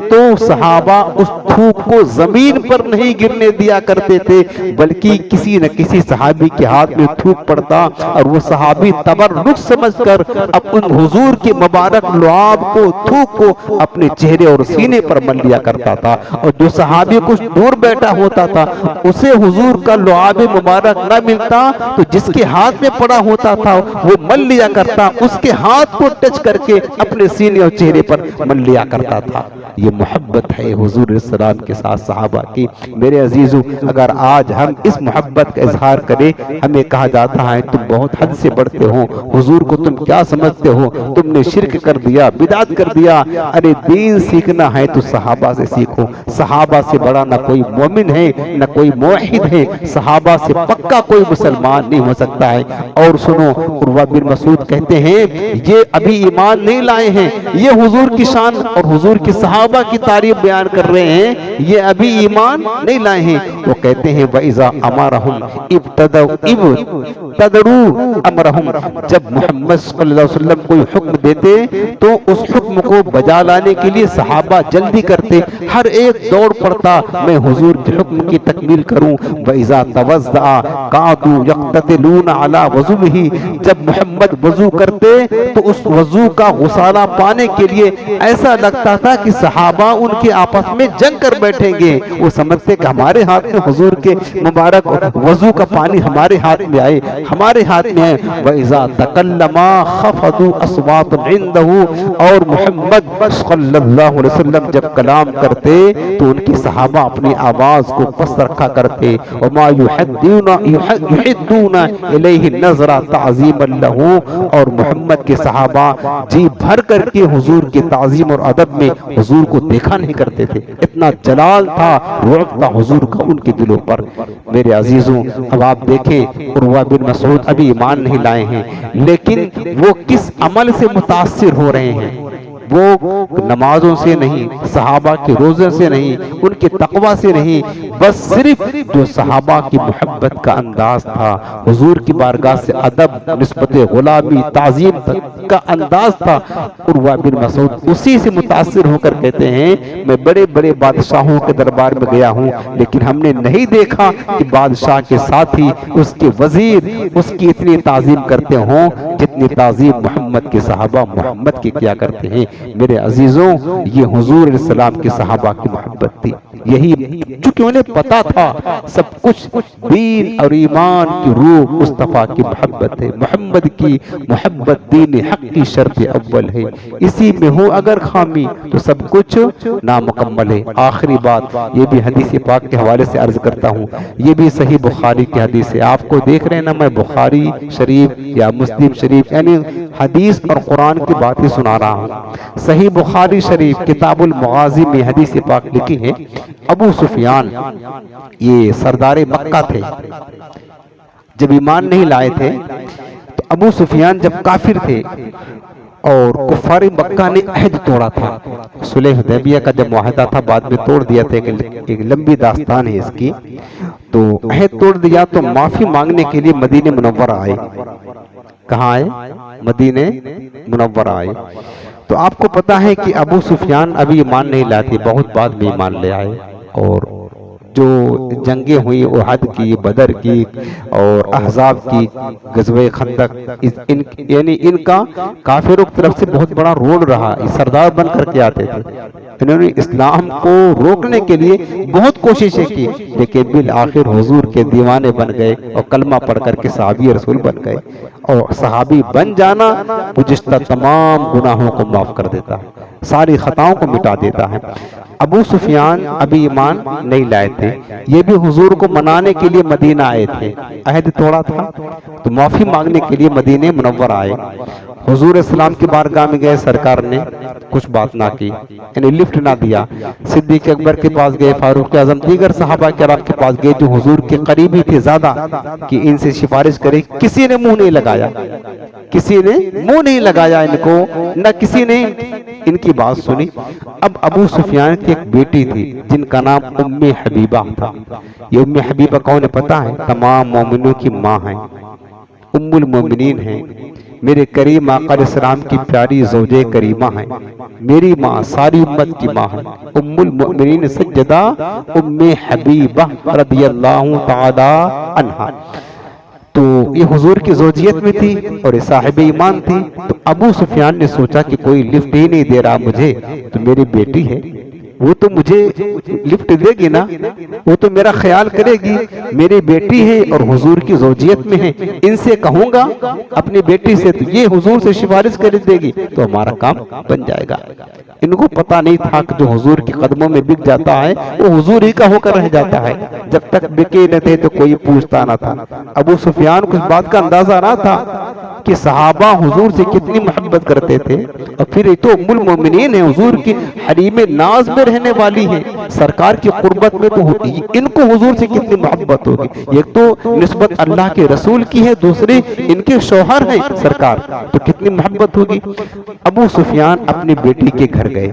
Speaker 1: تو صحابہ اس تھوک کو زمین پر نہیں گرنے دیا کرتے تھے, بلکہ کسی نہ کسی صحابی کے ہاتھ میں تھوک پڑتا اور وہ صحابی تبرک سمجھ کر اپن حضور کے مبارک لعاب کو, تھوک کو اپنے چہرے اور سینے پر مل لیا کرتا تھا, اور جو صحابی کچھ دور بیٹھا ہوتا تھا اسے حضور کا لعاب مبارک نہ ملتا تو جس کے ہاتھ میں پڑا ہوتا تھا وہ مل لیا کرتا, اس کے ہاتھ کو ٹچ کر کے اپنے سینے اور چہرے پر مل لیا کرتا تھا. یہ محبت ہے حضور السلام کے ساتھ صحابہ کی. میرے عزیزو اگر آج ہم اس محبت کا اظہار کریں, ہمیں کہا جاتا ہے تم بہت حد سے بڑھتے ہو, حضور کو تم کیا سمجھتے ہو, تم نے شرک کر دیا, بدعت کر دیا. ارے دین سیکھنا ہے تو صحابہ سے سیکھو, صحابہ سے بڑا نہ کوئی مومن ہے نہ کوئی موحد ہے, صحابہ سے پکا کوئی مسلمان نہیں ہو سکتا ہے. اور سنو عروہ بن مسعود کہتے ہیں یہ ابھی ایمان نہیں لائے ہیں, یہ حضور کی شان اور حضور کی صحابہ کی تعریف بیان کر رہے ہیں, یہ ابھی ایمان نہیں لائے ہیں. وہ کہتے ہیں وَإِذَا أَمَرَهُمْ ابْتَدَرُوا أَمْرَهُمْ, جب محمد صلی اللہ علیہ وسلم کوئی حکم دیتے تو اس حکم کو بجا لانے کے لیے صحابہ جلدی کرتے, ہر ایک دوڑ پڑتا میں حضور کے حکم کی تکمیل کروں. وَإِذَا تَوَضَّعَ قَعَدُوا يَقْتَتِلُونَ عَلَى وَضُوئِهِ, جب محمد وضو کرتے تو اس وضو کا غسالہ پانے کے لیے ایسا لگتا تھا کہ صحابہ ان کے آپس میں جنگ کر بیٹھیں گے. وہ سمجھتے کہ ہمارے ہاتھ میں حضور کے مبارک وضو کا پانی ہمارے ہاتھ میں آئے, ہمارے ہاتھ میں آئے. وَإِذَا تَكَلَّمَا خَفَضُوا أَصْوَاتًا عِنْدَهُ, اور محمد صلی اللہ علیہ وسلم جب کلام کرتے تو ان کی صحابہ اپنی آواز کو پست رکھا کرتے. وَمَا يُحِدُّونَ إِلَيْهِ النَّظْرَ تَعْظِيمًا لَهُ, اور محمد کے صحابہ جی بھر کر کے حضور کی تعظیم اور ادب میں حضور کو دیکھا نہیں کرتے تھے, اتنا جلال تھا, رعب تھا حضور کا ان کے دلوں پر. میرے عزیزوں اب آپ دیکھیں عروہ بن مسعود ابھی ایمان نہیں لائے ہیں, لیکن وہ کس عمل سے متاثر ہو رہے ہیں, وہ نمازوں سے نہیں, صحابہ کے روزے سے نہیں, ان کے تقوی سے نہیں, بس صرف جو صحابہ کی محبت کا انداز تھا, حضور کی بارگاہ سے ادب, نسبت غلامی, تعظیم کا انداز تھا. عروہ بن مسعود اسی سے متاثر ہو کر کہتے ہیں میں بڑے بڑے بادشاہوں کے دربار میں گیا ہوں, لیکن ہم نے نہیں دیکھا کہ بادشاہ کے ساتھی, اس کے وزیر اس کی اتنی تعظیم کرتے ہوں جتنی تعظیم محمد کے صحابہ محمد کی کیا کرتے ہیں. میرے عزیزوں یہ حضور علیہ السلام کے صحابہ کی محبت تھی, یہی چونکہ انہیں پتا تھا سب کچھ دین اور ایمان کی روح مصطفیٰ کی محبت ہے, محمد کی محبت دین حق کی شرط اول ہے, اسی میں ہو اگر خامی تو سب کچھ نامکمل ہے. آخری بات یہ بھی حدیث پاک کے حوالے سے عرض کرتا ہوں, یہ بھی صحیح بخاری کی حدیث ہے. آپ کو دیکھ رہے ہیں نا میں بخاری شریف یا مسلم شریف یعنی حدیث اور قرآن کی باتیں سنا رہا ہوں. صحیح بخاری شریف کتاب المغازی میں حدیث پاک لکھی ہے, ابو سفیان یہ سردار مکہ تھے, جب ایمان نہیں لائے تھے تو ابو سفیان جب کافر تھے اور کفار مکہ نے عہد توڑا تھا، صلح حدیبیہ کا جب معاہدہ تھا بعد میں توڑ دیا تھا، ایک لمبی داستان ہے اس کی، تو عہد توڑ دیا تو معافی مانگنے کے لیے مدینہ منورہ آئے۔ کہاں آئے؟ مدینہ منورہ آئے۔ تو آپ کو پتا ہے کہ ابو سفیان ابھی ایمان نہیں لائے تھے، بہت بعد میں ایمان لے آئے، اور جو جنگیں ہوئی احد کی، بدر کی اور احزاب کی، غزوہ خندق، یعنی ان کا کافروں کی طرف سے بہت بڑا رول رہا، سردار بن کر کے آتے تھے، انہوں نے اسلام کو روکنے کے لیے بہت کوششیں کی، لیکن بالآخر حضور کے دیوانے بن گئے اور کلمہ پڑھ کر کے صحابی رسول بن گئے، اور صحابی بن جانا گزشتہ تمام گناہوں کو معاف کر دیتا ہے، ساری خطاؤں کو مٹا دیتا ہے۔ ابو سفیان ابھی ایمان نہیں لائے تھے، یہ بھی حضور کو منانے کے لیے مدینہ آئے تھے، عہد توڑا تھا تو معافی مانگنے کے لیے مدینہ منورہ آئے، حضور اسلام کی بارگاہ میں گئے، سرکار نے کچھ بات نہ کی، یعنی لفٹ نہ دیا، صدیق اکبر کے پاس گئے، فاروق اعظم، دیگر صحابہ کرام کے پاس گئے جو حضور کے قریبی تھے زیادہ کہ ان سے سفارش کرے، کسی نے منہ نہیں لگایا، کسی نے منہ نہیں لگایا ان کو، نہ کسی نے ان کی بات سنی۔ اب ابو سفیان کی ایک بیٹی تھی جن کا نام ام حبیبہ تھا، یہ ام حبیبہ کون ہے پتا ہے؟ تمام مومنوں کی ماں ہیں، ام المومنین ہیں، میرے کریم آقا علیہ السلام کی پیاری زوجہ کریمہ ہیں، میری ماں، ساری امت کی ماں ہے، ام المؤمنین سجدہ ام حبیبہ رضی اللہ تعالی عنہا۔ تو یہ حضور کی زوجیت میں تھی اور یہ صاحب ایمان تھی، تو ابو سفیان نے سوچا کہ کوئی لفٹ ہی نہیں دے رہا مجھے، تو میری بیٹی ہے، وہ تو مجھے لفٹ دے گی نا، وہ تو میرا خیال کرے گی، میری بیٹی ہے اور حضور کی زوجیت میں ہے، ان سے کہوں گا اپنی بیٹی سے تو یہ حضور سے سفارش کر دے گی تو ہمارا کام بن جائے گا۔ ان کو پتا نہیں تھا کہ جو حضور کے قدموں میں بک جاتا ہے وہ حضور ہی کا ہو کر رہ جاتا ہے، جب تک بکے نہ تھے تو کوئی پوچھتا نہ تھا۔ ابو سفیان کو اس بات کا اندازہ نہ تھا کہ صحابہ حضور سے کتنی محبت کرتے تھے، اور پھر یہ تو ام المومنین ہے، حضور کی حریم ناز میں رہنے والی ہے، سرکار کی قربت میں تو ان کو حضور سے کتنی محبت ہوگی، ایک تو نسبت اللہ کے رسول کی ہے، دوسرے ان کے شوہر ہیں سرکار، تو کتنی محبت ہوگی۔ ابو سفیان اپنی بیٹی کے گھر گئے،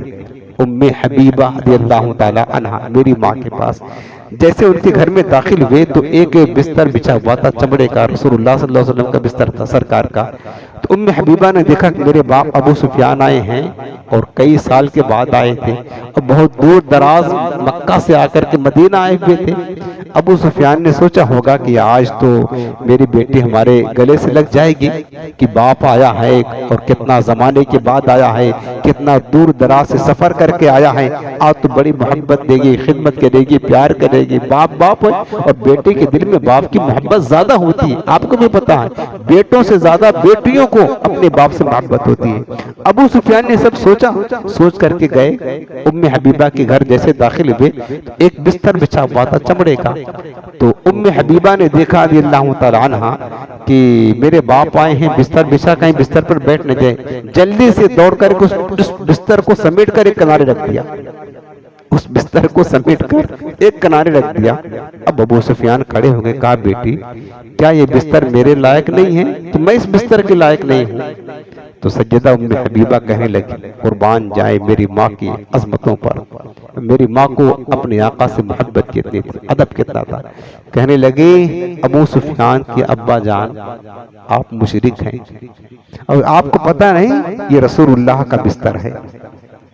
Speaker 1: ام حبیبہ رضی اللہ تعالی عنہا میری ماں کے پاس، جیسے ان کے گھر میں داخل ہوئے تو ایک بستر بچھا ہوا تھا چمڑے کا، رسول اللہ صلی اللہ علیہ وسلم کا بستر تھا سرکار کا، تو ام حبیبہ نے دیکھا کہ میرے باپ ابو سفیان آئے ہیں اور کئی سال کے بعد آئے تھے اور بہت دور دراز مکہ سے آ کر کے مدینہ آئے ہوئے تھے۔ ابو سفیان نے سوچا ہوگا کہ آج تو میری بیٹی ہمارے گلے سے لگ جائے گی کہ باپ آیا ہے اور کتنا زمانے کے بعد آیا ہے، کتنا دور دراز سے سفر کر کے آیا ہے، آج تو بڑی محبت دے گی، خدمت کرے گی، پیار کرے گی، باپ ہے، اور بیٹے کے دل میں باپ کی محبت زیادہ ہوتی ہے، آپ کو بھی پتا ہے بیٹوں سے زیادہ بیٹیوں کو اپنے باپ سے محبت ہوتی ہے۔ ابو سفیان نے سب سوچ کر کے گئے، ام حبیبہ کے گھر جیسے داخل ہوئے ایک بستر بچھا ہوا تھا چمڑے کا، تو ام حبیبہ نے دیکھا رضی اللہ تعالی عنہا کہ میرے باپ آئے ہیں، بستر بچھا، کہیں بستر پر بیٹھ نہ جائے، جلدی سے دوڑ کر اس بستر کو سمیٹ کر ایک کنارے رکھ دیا، اس بستر کو سمیٹ کر ایک کنارے رکھ دیا۔ اب ابو سفیان کھڑے ہو گئے، کہا بیٹی کیا یہ بستر میرے لائق نہیں ہے؟ تو میں اس بستر کے لائق نہیں ہوں۔ تو سجدہ ام حبیبہ کہنے لگی قربان جائے میری ماں کی عظمتوں پر، میری ماں کو اپنے آقا سے محبت کتنی تھی، ادب کتنا تھا۔ کہنے لگے ابو سفیان کی ابا جان آپ مشرک ہیں، اور آپ کو پتہ نہیں یہ رسول اللہ کا بستر ہے،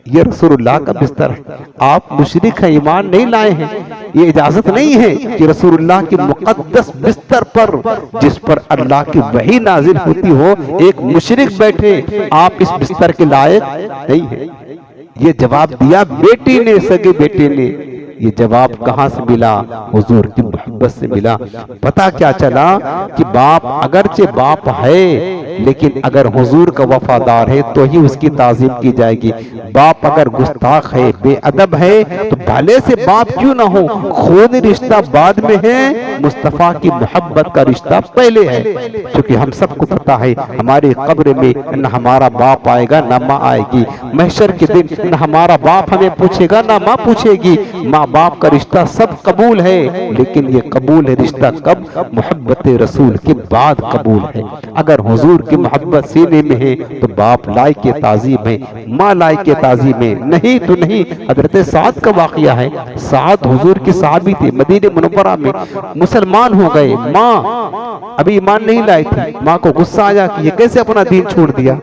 Speaker 1: یہ رسول اللہ کا بستر ہے، آپ مشرک ہیں، ایمان نہیں لائے ہیں، یہ اجازت نہیں ہے کہ رسول اللہ کے مقدس بستر پر جس پر اللہ کی وحی نازل ہوتی ہو ایک مشرک بیٹھے، آپ اس بستر کے لائق نہیں ہیں۔ یہ جواب دیا بیٹی نے، سگے بیٹے نے۔ یہ جواب کہاں سے ملا؟ حضور کی محبت سے ملا۔ پتا کیا چلا کہ باپ اگرچہ باپ ہے لیکن اگر حضور کا وفادار ہے تو ہی اس کی تعظیم کی جائے گی۔ باپ اگر گستاخ ہے، بے ادب ہے تو بھلے سے باپ کیوں نہ ہو، خون رشتہ بعد میں ہے، مصطفیٰ کی محبت کا رشتہ پہلے ہے۔ کیونکہ ہم سب کو پتا ہے ہماری قبر میں نہ ہمارا باپ آئے گا نہ ماں آئے گی، محشر کے دن نہ ہمارا باپ ہمیں پوچھے گا نہ ماں پوچھے گی، ماں باپ کا رشتہ سب قبول ہے، لیکن یہ قبول ہے رشتہ کب؟ محبت رسول کے بعد قبول ہے۔ اگر حضور کی محبت سینے میں ہے تو باپ لائق تعظیم ہے، ماں لائق تعظیم ہے، نہیں تو نہیں۔ حضرت سعد کا واقعہ ہے، سعد حضور کی صحابی تھے، مدینہ منورہ میں مسلمان ہو گئے، ماں ابھی ایمان نہیں لائی تھی، ماں کو غصہ آیا کہ یہ کیسے اپنا دین چھوڑ دیا،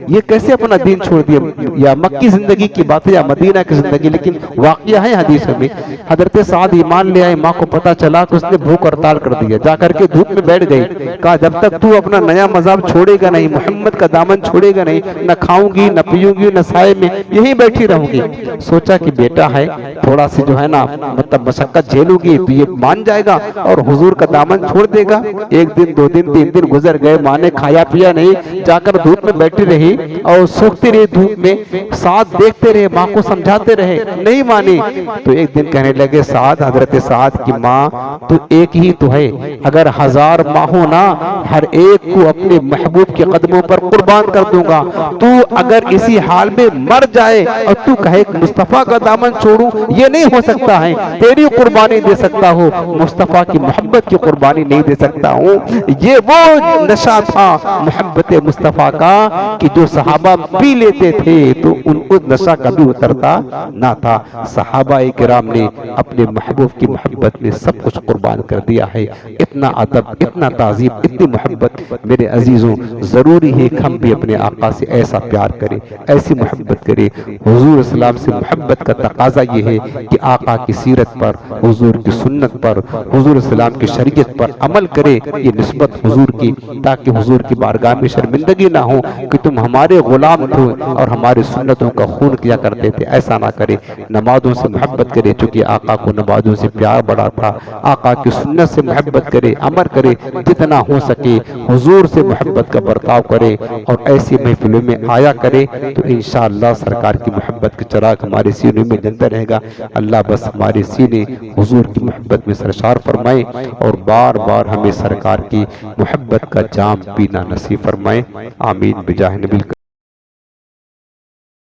Speaker 1: یہ کیسے اپنا دین چھوڑ دیا، یا مکی زندگی کی بات ہے یا مدینہ کی زندگی، لیکن واقعہ ہے حدیث میں۔ حضرت سعد ایمان لے آئے، ماں کو پتا چلا کہ اس نے بھوک ہڑتال کر دیا، جا کر کے دھوپ میں بیٹھ گئی، کہا جب تک تو اپنا نیا مذہب چھوڑے گا نہیں، محمد کا دامن چھوڑے گا نہیں، نہ کھاؤں گی نہ پیوں گی نہ سائے میں یہیں بیٹھی رہوں گی۔ سوچا کہ بیٹا ہے تھوڑا سی جو ہے نا مطلب مشقت جھیلوں گی تو یہ مان جائے گا اور حضور کا دامن چھوڑ دے گا۔ ایک دن دو دن تین دن گزر گئے، ماں نے کھایا پیا نہیں، جا کر دھوپ میں بیٹھی رہی اور سوکھتی رہی دھوپ میں، سعد دیکھتے رہے، ماں کو سمجھاتے رہے، نہیں مانی۔ تو ایک دن کہنے لگے سعد، حضرت سعد کی ماں تو ایک ہی تو ہے، اگر 1000 ماں ہو نا ہر ایک کو اپنے محبوب کے قدموں پر قربان کر دوں گا، تو اگر اسی حال میں مر جائے اور تو کہے کہ مصطفیٰ کا دامن چھوڑوں، یہ نہیں ہو سکتا ہے، تیری قربانی دے سکتا ہوں، مصطفیٰ کی محبت کی قربانی نہیں دے سکتا ہوں۔ یہ وہ نشہ تھا محبت مصطفیٰ کا کہ جو صحابہ پی لیتے تھے تو ان کو نشہ کبھی اترتا نہ تھا۔ صحابہ کرام نے اپنے محبوب کی محبت میں سب کچھ قربان کر دیا ہے۔ اتنا ادب، اتنا تعظیم، اتنی محبت میرے عزیزوں، ضروری ہے کہ ہم بھی اپنے آقا سے ایسا پیار کریں، ایسی محبت کریں۔ حضور اسلام سے محبت کا تقاضا یہ ہے کہ آقا کی سیرت پر، حضور کی سنت پر، حضور اسلام کی شریعت پر عمل کرے، یہ نسبت حضور کی، تاکہ حضور کی بارگاہ میں شرمندگی نہ ہو کہ تم ہمارے غلام تھے اور ہماری سنتوں کا خون کیا کرتے تھے، ایسا نہ کرے۔ نمازوں سے محبت کرے، چونکہ آقا کو نمازوں سے پیار بڑا تھا، آقا کی سنت سے محبت کرے، عمل کرے، جتنا ہو سکے حضور سے محبت کا برتاؤ کرے اور ایسی محفلوں میں آیا کرے تو انشاءاللہ سرکار کی محبت کے چراغ ہمارے سینوں میں جلتا رہے گا۔ اللہ بس ہمارے سینے حضور کی محبت میں سرشار فرمائے اور بار بار ہمیں سرکار کی محبت کا جام پینا نصیب فرمائے، آمین بجاہ نبی